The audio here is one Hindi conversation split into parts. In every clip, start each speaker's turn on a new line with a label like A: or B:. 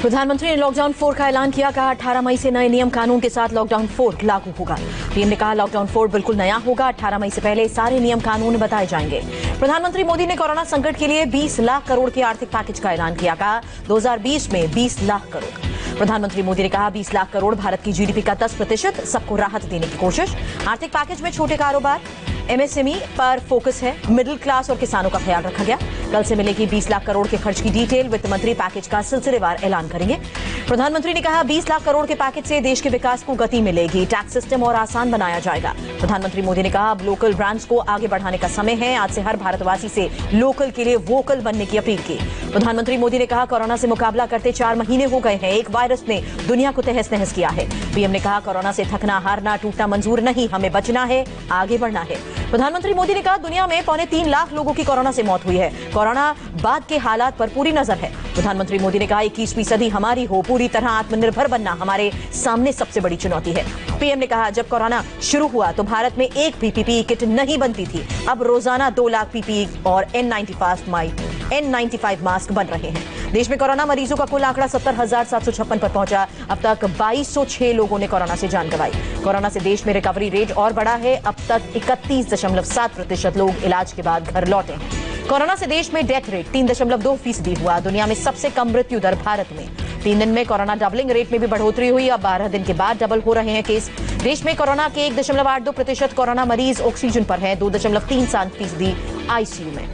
A: प्रधानमंत्री ने लॉकडाउन 4 का ऐलान किया। कहा 18 मई से नए नियम कानून के साथ लॉकडाउन 4 लागू होगा। पीएम ने कहा लॉकडाउन 4 बिल्कुल नया होगा। 18 मई से पहले सारे नियम कानून बताए जाएंगे। प्रधानमंत्री मोदी ने कोरोना संकट के लिए 20 लाख करोड़ के आर्थिक पैकेज का ऐलान किया। कहा 2020 में 20 लाख करोड़। प्रधानमंत्री मोदी ने कहा 20 लाख करोड़ भारत की जीडीपी का 10%, सबको राहत देने की कोशिश। आर्थिक पैकेज में छोटे कारोबार एमएसएमई पर फोकस है। मिडिल क्लास और किसानों का ख्याल रखा गया। कल से मिलेगी 20 लाख करोड़ के खर्च की डिटेल। वित्त मंत्री पैकेज का सिलसिलेवार ऐलान करेंगे। प्रधानमंत्री ने कहा 20 लाख करोड़ के पैकेज से देश के विकास को गति मिलेगी। टैक्स सिस्टम और आसान बनाया जाएगा। प्रधानमंत्री मोदी ने कहा अब लोकल ब्रांड्स को आगे बढ़ाने का समय है। आज से हर भारतवासी से लोकल के लिए वोकल बनने की अपील की। प्रधानमंत्री मोदी ने कहा कोरोना से मुकाबला करते 4 महीने हो गए हैं। एक वायरस ने दुनिया को तहस नहस किया है। पीएम ने कहा कोरोना से थकना, हारना, टूटना मंजूर नहीं, हमें बचना है, आगे बढ़ना है। प्रधानमंत्री मोदी ने कहा दुनिया में 3.25 लाख लोगों की कोरोना से मौत हुई है। कोरोना बाद के हालात पर पूरी नजर है। प्रधानमंत्री मोदी ने कहा 21वीं सदी हमारी हो, पूरी तरह आत्मनिर्भर बनना हमारे सामने सबसे बड़ी चुनौती है। पीएम ने कहा जब कोरोना शुरू हुआ तो भारत में एक भी पीपीई किट नहीं बनती थी। अब रोजाना 2 लाख पीपीई और N95 मास्क बन रहे हैं। देश में कोरोना मरीजों का कुल आंकड़ा 70,756 पर पहुंचा। अब तक 2206 लोगों ने कोरोना से जान गंवाई। कोरोना से देश में रिकवरी रेट और बढ़ा है। अब तक 31.7% लोग इलाज के बाद घर लौटे हैं। कोरोना से देश में डेथ रेट 3.2% हुआ। दुनिया में सबसे कम मृत्यु दर भारत में। 3 दिन में कोरोना डबलिंग रेट में भी बढ़ोतरी हुई। अब 12 दिन के बाद डबल हो रहे हैं केस। देश में कोरोना के 1.82% कोरोना मरीज ऑक्सीजन पर हैं। 2.37% आईसीयू में।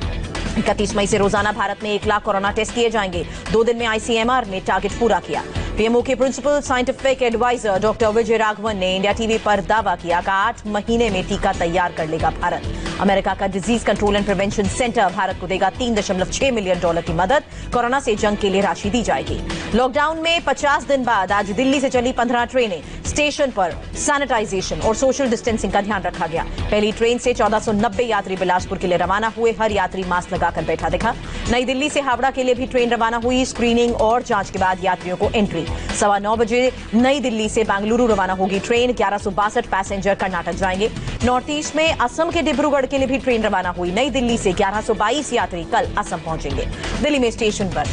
A: 31 मई से रोजाना भारत में 1 लाख कोरोना टेस्ट किए जाएंगे। 2 दिन में आईसीएमआर ने टारगेट पूरा किया। पीएमओ के principal scientific adviser doctor Vijay Raghavan ने इंडिया टीवी पर दावा किया कि 8 महीने में टीका तैयार कर लेगा भारत। अमेरिका का disease control and prevention centre Bharat को देगा $3.6 मिलियन की मदद। कोरोना से जंग के लिए राशि दी जाएगी। लॉकडाउन में 50 दिन बाद आज दिल्ली से चली 15 ट्रेनें। स्टेशन पर सैनिटाइजेशन और सोशल डिस्टेंसिंग का ध्यान रखा गया। पहली ट्रेन से 1490 यात्री बिलासपुर के लिए रवाना हुए। हर यात्री मास्क लगाकर बैठा दिखा। नई दिल्ली से हावड़ा के लिए भी ट्रेन रवाना हुई। स्क्रीनिंग और जांच के बाद यात्रियों को एंट्री। 9:15 बजे नई दिल्ली से बेंगलुरु रवाना होगी ट्रेन। 1162 पैसेंजर कर्नाटक जाएंगे। नॉर्थ ईस्ट में असम के डिब्रूगढ़ के लिए भी ट्रेन रवाना हुई। नई दिल्ली से 1122 यात्री कल असम पहुंचेंगे। दिल्ली में स्टेशन पर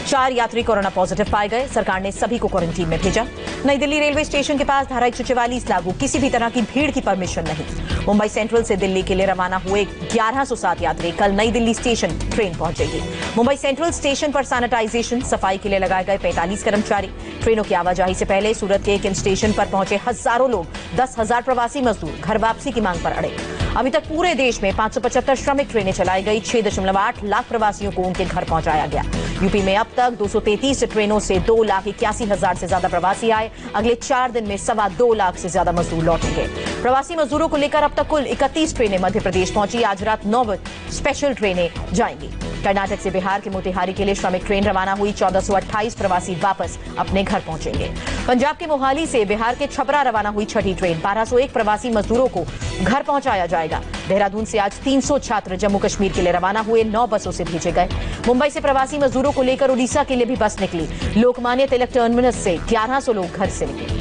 A: 4 यात्री कोरोना पॉजिटिव पाए गए। सरकार ने सभी को क्वारंटीन में भेजा। नई दिल्ली रेलवे स्टेशन के पास धारा 144 लागू। किसी भी तरह की भीड़ की परमिशन नहीं। मुंबई सेंट्रल से दिल्ली के लिए रवाना हुए 1107 यात्री कल नई दिल्ली स्टेशन ट्रेन पहुंचेगी। मुंबई सेंट्रल स्टेशन पर सैनिटाइजेशन, सफाई के लिए लगाए गए 45 कर्मचारी। ट्रेनों की आवाजाही से पहले सूरत के एक स्टेशन पर पहुंचे हजारों लोग। 10,000 प्रवासी मजदूर घर वापसी की मांग पर अड़े। अभी तक पूरे देश में 575 श्रमिक ट्रेनें चलाई गई। 6.8 लाख प्रवासियों को उनके घर पहुंचाया गया। यूपी में अब तक 233 ट्रेनों से 2,81,000 से ज्यादा प्रवासी आए। अगले 4 दिन में 2.25 लाख से ज्यादा मजदूर लौटेंगे। प्रवासी मजदूरों को लेकर अब तक कुल 31 ट्रेनें मध्य प्रदेश पहुंची। आज रात 9 बजे स्पेशल ट्रेनें जाएंगी। कर्नाटक से बिहार के मोतिहारी के लिए श्रमिक ट्रेन रवाना हुई। 1428 प्रवासी वापस अपने घर पहुंचेंगे। पंजाब के मोहाली से बिहार के छपरा रवाना हुई 6ठी ट्रेन। 1201 प्रवासी मजदूरों को घर पहुंचाया जाएगा। देहरादून से आज 300 छात्र जम्मू कश्मीर के लिए रवाना हुए। 9 बसों से भेजे गए। मुंबई से प्रवासी मजदूरों को लेकर उड़ीसा के लिए भी बस निकली। लोकमान्य तिलक टर्मिनस से 1100 लोग घर से निकले।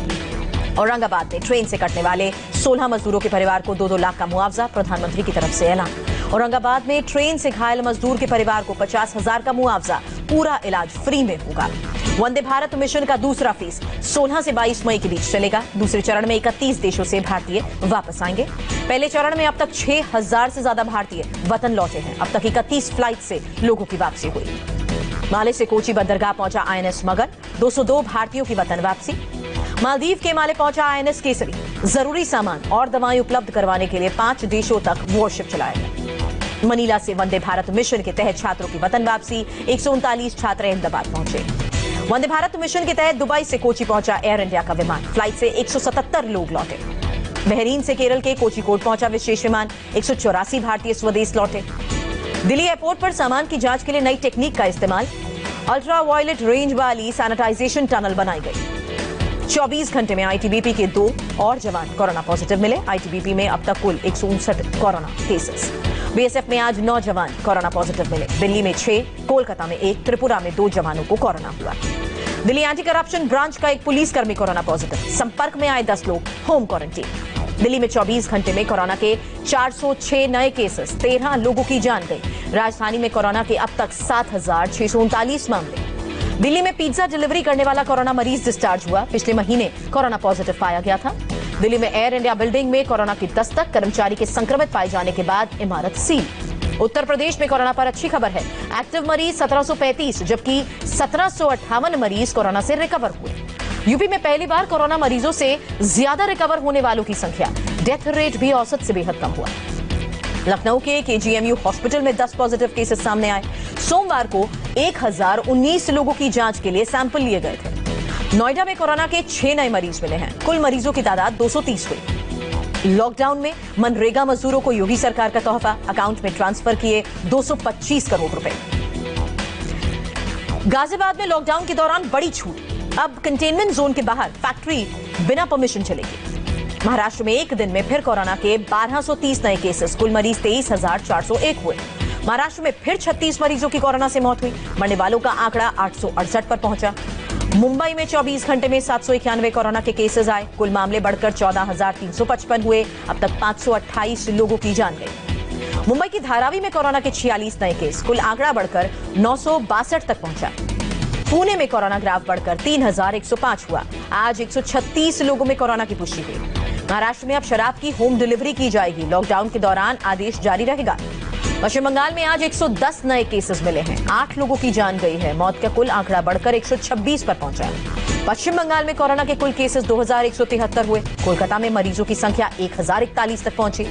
A: औरंगाबाद में ट्रेन से कटने वाले 16 मजदूरों के परिवार को 2-2 लाख का मुआवजा। प्रधानमंत्री की तरफ से ऐलान। औरंगाबाद में ट्रेन से घायल मजदूर के परिवार को 50,000 का मुआवजा। पूरा इलाज फ्री में होगा। वंदे भारत मिशन का दूसरा फेज 16 से 22 मई के बीच चलेगा। दूसरे चरण में 31 देशों से भारतीय वापस आएंगे। पहले चरण में अब तक 6,000 से ज्यादा भारतीय वतन लौटे हैं। अब तक 31 फ्लाइट से लोगों की वापसी हुई। माले से कोची बंदरगाह पहुंचा आईएनएस मगर। 202 भारतीयों की वतन वापसी। मालदीव के माले पहुंचा आईएनएस केसरी। जरूरी सामान और दवाएं उपलब्ध करवाने के लिए 5 देशों तक वॉरशिप चलाया गया। मनीला से वंदे भारत मिशन के तहत छात्रों की वतन वापसी। 139 छात्र अहमदाबाद पहुंचे। वंदे भारत मिशन के तहत दुबई से कोची पहुंचा एयर इंडिया का विमान। फ्लाइट से 177 लोग लौटे। बहरीन से केरल के कोझिकोड पहुंचा विशेष विमान। 184 भारतीय स्वदेश लौटे। दिल्ली एयरपोर्ट पर सामान की जांच के लिए नई टेक्निक का इस्तेमाल। अल्ट्रा वायलेट रेंज वाली सैनिटाइजेशन टनल बनाई गई। 24 घंटे में आईटीबीपी के 2 और जवान कोरोना पॉजिटिव मिले। आईटीबीपी में अब तक कुल 159 कोरोना केसेस। बीएसएफ में आज 9 जवान कोरोना पॉजिटिव मिले। दिल्ली में 6, कोलकाता में 1, त्रिपुरा में 2 जवानों को कोरोना हुआ। दिल्ली एंटी करप्शन ब्रांच का एक पुलिसकर्मी कोरोना पॉजिटिव। संपर्क में आए 10 लोग होम क्वारंटीन। दिल्ली में 24 घंटे में कोरोना के 406 नए केसेस। 13 लोगों की जान गई। राजधानी में कोरोना के अब तक 7,639 मामले। दिल्ली में पिज्जा डिलीवरी करने वाला कोरोना मरीज डिस्चार्ज हुआ। पिछले महीने कोरोना पॉजिटिव पाया गया था। दिल्ली में एयर इंडिया बिल्डिंग में कोरोना की दस्तक, कर्मचारी के संक्रमित पाए जाने के बाद इमारत सील। उत्तर प्रदेश में कोरोना पर अच्छी खबर है। एक्टिव मरीज 1735, जबकि 1758 मरीज कोरोना से रिकवर हुए। यूपी में पहली बार कोरोना मरीजों से ज्यादा रिकवर होने वालों की संख्या, डेथ रेट भी औसत से बेहद कम हुआ। लखनऊ के केजीएमयू हॉस्पिटल में 10 पॉजिटिव केसेस सामने आए। सोमवार को 1019 लोगों की जांच के लिए सैंपल लिए गए थे। नोएडा में कोरोना के 6 नए मरीज मिले हैं। कुल मरीजों की तादाद 230 हुई। लॉकडाउन में मनरेगा मजदूरों को योगी सरकार का तोहफा, अकाउंट में ट्रांसफर किए 225 करोड़ रुपए। गाजियाबाद में लॉकडाउन के दौरान बड़ी छूट, अब कंटेनमेंट जोन के बाहर फैक्ट्री बिना परमिशन चलेगी। महाराष्ट्र में एक दिन में फिर कोरोना के 1230 नए केसेस, कुल मरीज 23,401 हुए। महाराष्ट्र में फिर 36 मरीजों की कोरोना से मौत हुई। मरने वालों का आंकड़ा 868 पर पहुंचा। मुंबई में 24 घंटे में 791 कोरोना के केसेस आए। कुल मामले बढ़कर 14,355 हुए। अब तक 528 लोगों की जान गई। मुंबई की धारावी में कोरोना के 46 नए केस, कुल आंकड़ा बढ़कर 962 तक पहुंचा। पुणे में कोरोना ग्राफ बढ़कर 3,105 हुआ। आज 136 लोगों में कोरोना की पुष्टि हुई। महाराष्ट्र में अब शराब की होम डिलीवरी की जाएगी। लॉकडाउन के दौरान आदेश जारी रहेगा। पश्चिम बंगाल में आज 110 नए केसेस मिले हैं। 8 लोगों की जान गई है। मौत का कुल आंकड़ा बढ़कर 126 पर पहुंचा है। पश्चिम बंगाल में कोरोना के कुल केसेस 2173 हुए। कोलकाता में मरीजों की संख्या 1041 तक पहुंची।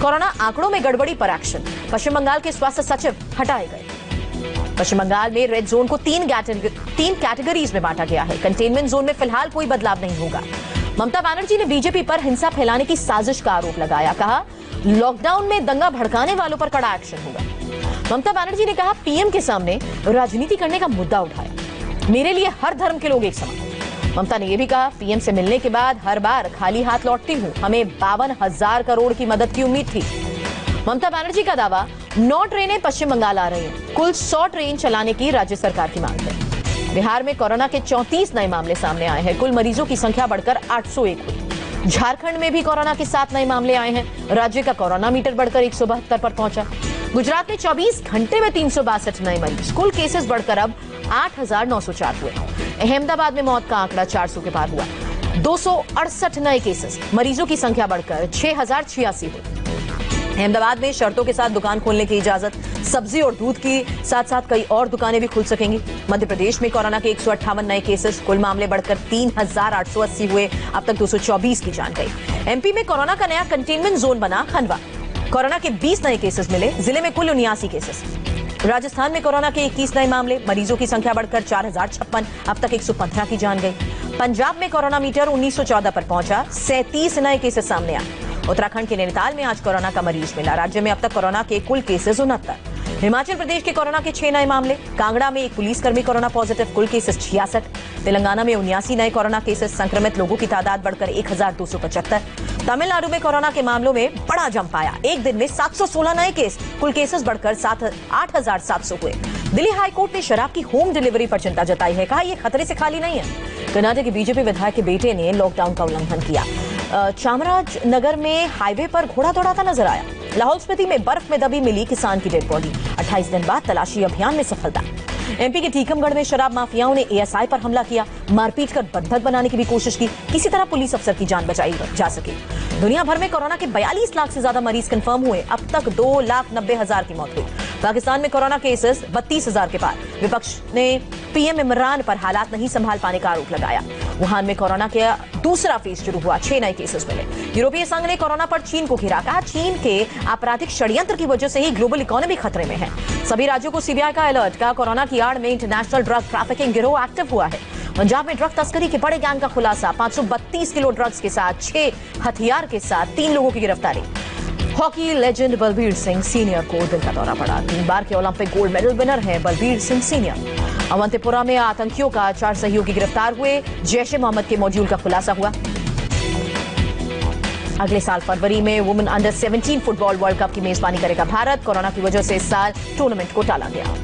A: कोरोना आंकड़ों में गड़बड़ी पर एक्शन, पश्चिम बंगाल के स्वास्थ्य सचिव हटाए गए। पश्चिम बंगाल में रेड जोन को 3 कैटेगरीज में बांटा गया है। कंटेनमेंट जोन में फिलहाल कोई बदलाव नहीं होगा। ममता बनर्जी ने बीजेपी पर हिंसा फैलाने की साजिश का आरोप लगाया। कहा, लॉकडाउन में दंगा भड़काने वालों पर कड़ा एक्शन होगा। ममता बनर्जी ने कहा, पीएम के सामने राजनीति करने का मुद्दा उठाया। मेरे लिए हर धर्म के लोग एक समान। ममता ने यह भी कहा, पीएम से मिलने के बाद हर बार खाली हाथ लौटती हूं। हमें 52,000 करोड़ की मदद की उम्मीद थी। ममता बनर्जी का दावा, 9 ट्रेनें पश्चिम बंगाल आ रही हैं। कुल 100 ट्रेन चलाने की राज्य सरकार की मांग है। बिहार में कोरोना के 34 नए मामले सामने आए हैं। कुल मरीजों की संख्या बढ़कर 801 हुई। झारखंड में भी कोरोना के 7 नए मामले आए हैं। राज्य का कोरोना मीटर बढ़कर 172 पर पहुंचा। गुजरात में 24 घंटे में 362 नए मरीज, कुल केसेस बढ़कर अब 8,904 हुए। अहमदाबाद में मौत का आंकड़ा 400 के पार हुआ। 268 नए केसेस, मरीजों की संख्या बढ़कर 6,086 हुई। अहमदाबाद में शर्तों के साथ दुकान खोलने की इजाजत, सब्जी और दूध की साथ साथ कई और दुकानें भी खुल सकेंगी। मध्य प्रदेश में कोरोना के 158 नए केसेस, कुल मामले बढ़कर 3,880 हुए। अब तक 224 की जान गई। एमपी में कोरोना का नया कंटेनमेंट जोन बना खंडवा। कोरोना के 20 नए केसेस मिले। जिले में कुल 79 केसेस। राजस्थान में कोरोना के 21 नए मामले, मरीजों की संख्या बढ़कर 4,056। अब तक 115 की जान गई। पंजाब में कोरोना मीटर 1914 पर पहुंचा। 37 नए केसेस सामने आए। उत्तराखंड के नैनीताल में आज कोरोना का मरीज मिला। राज्य में अब तक कोरोना के कुल केसेस 69। हिमाचल प्रदेश के कोरोना के 6 नए मामले। कांगड़ा में एक पुलिसकर्मी कोरोना पॉजिटिव, कुल केसेस 66। तेलंगाना में 79 नए कोरोना केसेस, संक्रमित लोगों की तादाद बढ़कर 1,275। तमिलनाडु में कोरोना के मामलों में बड़ा जंप आया। एक दिन में 716 नए केस, कुल केसेस बढ़कर 8,700 हुए। दिल्ली हाईकोर्ट ने शराब की होम डिलीवरी पर चिंता जताई है। कहा, यह खतरे से खाली नहीं है। कर्नाटक के बीजेपी विधायक के बेटे ने लॉकडाउन का उल्लंघन किया। चामराजनगर में हाईवे पर घोड़ा दौड़ाता नजर आया। लाहौल स्पीति में बर्फ में दबी मिली किसान की डेड बॉडी। 28 दिन बाद तलाशी अभियान में सफलता। एमपी के टीकमगढ़ में शराब माफियाओं ने एएसआई पर हमला किया। मारपीट कर बंधक बनाने की भी कोशिश की। किसी तरह पुलिस अफसर की जान बचाई जा सकी। दुनिया भर में कोरोना के 42 लाख से ज्यादा मरीज कंफर्म हुए। अब तक 2,90,000 की मौत हुई। पाकिस्तान में कोरोना केसेस 32,000 के पार। विपक्ष ने पीएम इमरान पर हालात नहीं संभाल पाने का आरोप लगाया। वुहान में कोरोना के दूसरा फेज शुरू हुआ। 6 नए केसेस मिले। यूरोपीय संघ ने कोरोना पर चीन को घेरा। कहा, चीन के आपराधिक षड्यंत्र की वजह से ही ग्लोबल इकोनॉमी खतरे में है। सभी राज्यों को सीबीआई का अलर्ट। कहा, कोरोना की आड़ में इंटरनेशनल ड्रग ट्रैफिकिंग गिरोह एक्टिव हुआ है। पंजाब में ड्रग तस्करी के बड़े गैंग का खुलासा। 532 किलो ड्रग्स के साथ 6 हथियार के साथ 3 लोगों की गिरफ्तारी। Hockey legend Balbir Singh senior को दिल का दौरा पड़ा। 3 बार के ओलंपिक गोल्ड मेडल विनर हैं बलबीर सिंह सीनियर। अवंतीपुरा में आतंकियों का 4 सहयोगी गिरफ्तार हुए। जैश ए मोहम्मद के मॉड्यूल का खुलासा हुआ। अगले साल फरवरी में women under 17 football world cup की मेजबानी करेगा भारत। कोरोना की वजह से इस साल टूर्नामेंट को टाला गया।